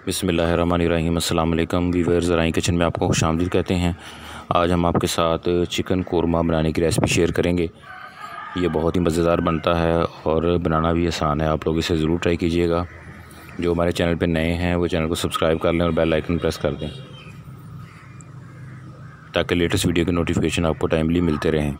बिस्मिल्लाहिर्रहमानिर्रहीम। अस्सलाम वालेकुम वीवर्स, ज़राई किचन में आपको खुशामदीद कहते हैं। आज हम आपके साथ चिकन कोरमा बनाने की रेसिपी शेयर करेंगे। ये बहुत ही मज़ेदार बनता है और बनाना भी आसान है। आप लोग इसे ज़रूर ट्राई कीजिएगा। जो हमारे चैनल पे नए हैं वो चैनल को सब्सक्राइब कर लें और बेल आइकन प्रेस कर दें ताकि लेटेस्ट वीडियो के नोटिफिकेशन आपको टाइमली मिलते रहें।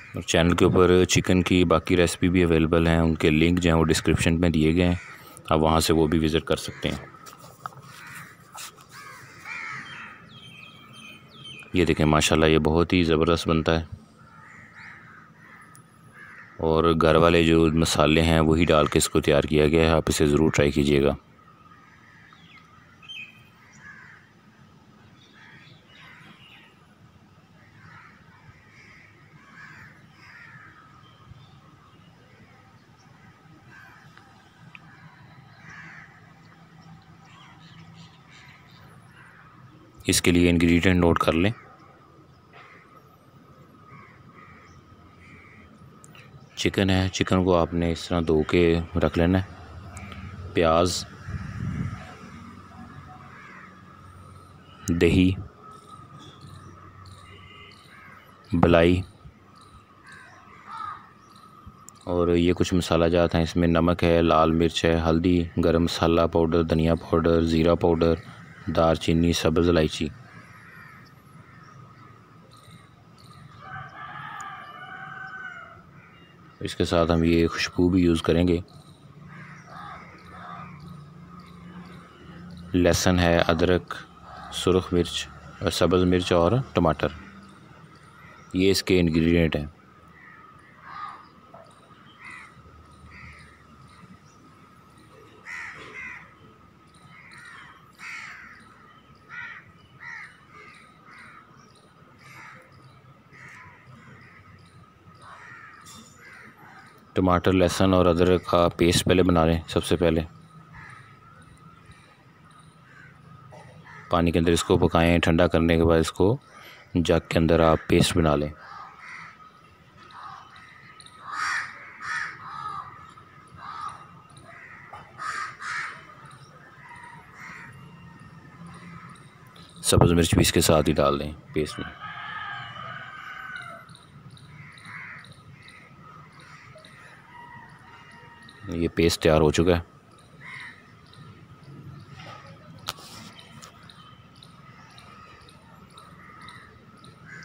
और चैनल के ऊपर चिकन की बाकी रेसिपी भी अवेलेबल हैं, उनके लिंक जो हैं वो डिस्क्रिप्शन में दिए गए हैं। आप वहाँ से वो भी विज़िट कर सकते हैं। ये देखें, माशाल्लाह ये बहुत ही ज़बरदस्त बनता है और घर वाले जो मसाले हैं वही डाल के इसको तैयार किया गया है। आप इसे ज़रूर ट्राई कीजिएगा। इसके लिए इंग्रेडिएंट नोट कर लें। चिकन है, चिकन को आपने इस तरह धो के रख लेना है। प्याज, दही, बलाई और ये कुछ मसाला जात हैं। इसमें नमक है, लाल मिर्च है, हल्दी, गरम मसाला पाउडर, धनिया पाउडर, ज़ीरा पाउडर, दालचीनी, सब्ज़ इलायची। इसके साथ हम ये खुशबू भी यूज़ करेंगे। लहसुन है, अदरक, सुरख मिर्च, सब्ज़ मिर्च और टमाटर, ये इसके इंग्रेडिएंट हैं। टमाटर, लहसुन और अदरक का पेस्ट पहले बना लें। सबसे पहले पानी के अंदर इसको पकाएं। ठंडा करने के बाद इसको जग के अंदर आप पेस्ट बना लें। सब्ज़ मिर्च भी इसके साथ ही डाल दें पेस्ट में। ये पेस्ट तैयार हो चुका है।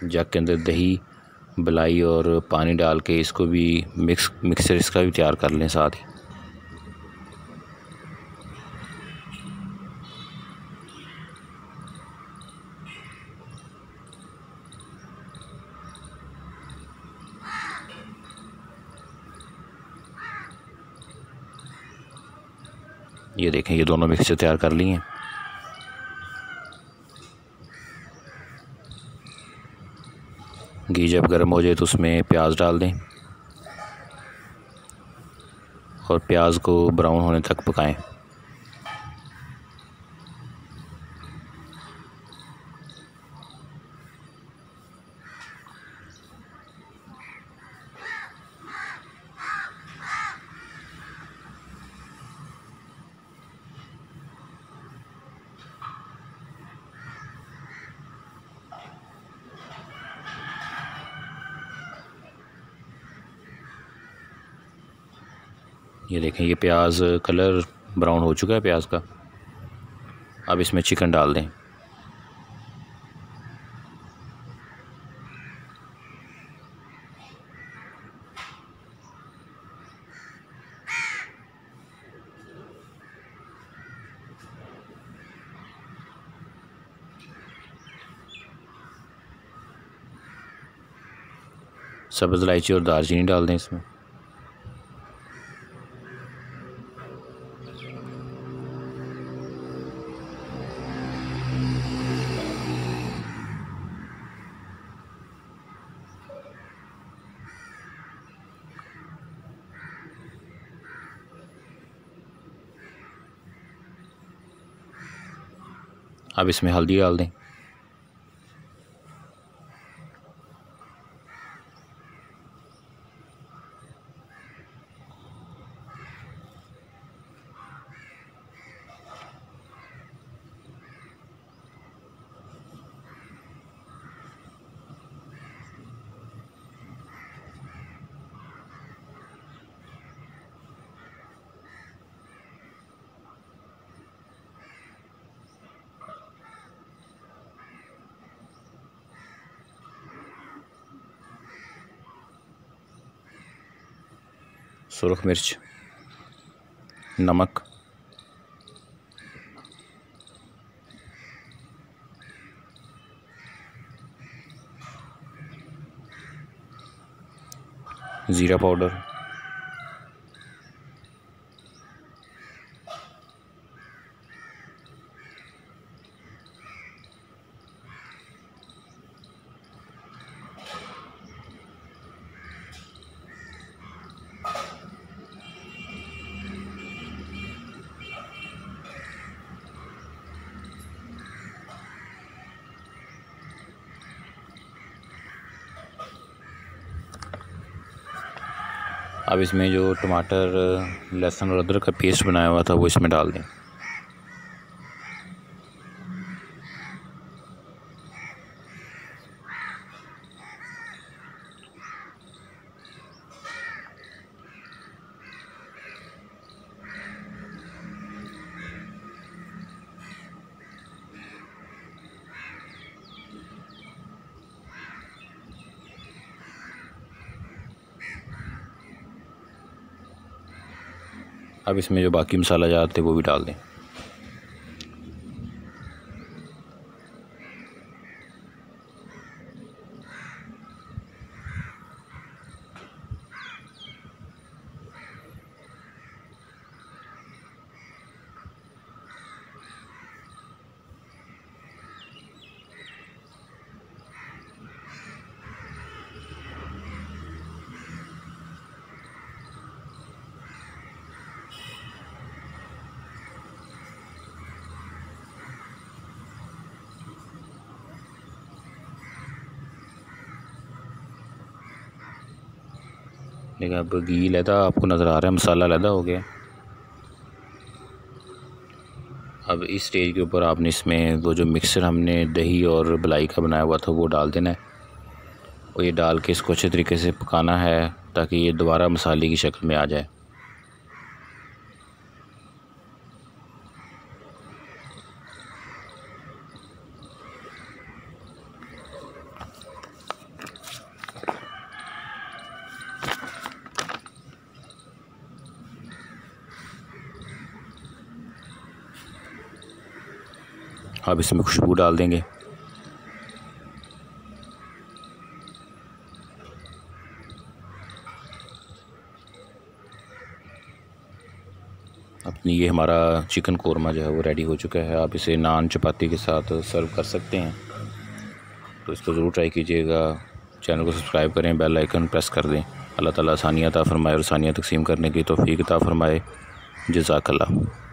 जग के अंदर दही, बलाई और पानी डाल के इसको भी मिक्सर इसका भी तैयार कर लें साथ ही। ये देखें, ये दोनों मिक्सचर तैयार कर लिए हैं। घी जब गर्म हो जाए तो उसमें प्याज डाल दें और प्याज को ब्राउन होने तक पकाएं। ये देखें, ये प्याज कलर ब्राउन हो चुका है प्याज का। अब इसमें चिकन डाल दें। सब्ज़ इलायची और दालचीनी डाल दें इसमें। अब इसमें हल्दी डाल दें। सुरख मिर्च, नमक, ज़ीरा पाउडर, अब इसमें जो टमाटर, लहसुन और अदरक का पेस्ट बनाया हुआ था वो इसमें डाल दें। अब इसमें जो बाकी मसाला जाते वो भी डाल दें। देखिए अब घी लहदा आपको नज़र आ रहा है, मसाला लहदा हो गया। अब इस स्टेज के ऊपर आपने इसमें वो जो मिक्सर हमने दही और मलाई का बनाया हुआ था वो डाल देना है और ये डाल के इसको अच्छे तरीके से पकाना है ताकि ये दोबारा मसाले की शक्ल में आ जाए। अब इसमें खुशबू डाल देंगे। अपनी ये हमारा चिकन कोरमा जो है वो रेडी हो चुका है। आप इसे नान चपाती के साथ सर्व कर सकते हैं, तो इसको ज़रूर ट्राई कीजिएगा। चैनल को सब्सक्राइब करें, बेल आइकन प्रेस कर दें। अल्लाह ताला आसानियाँ अता फरमाए और आसानियाँ तकसीम करने की तौफीक अता फरमाए। जज़ाकल्लाह।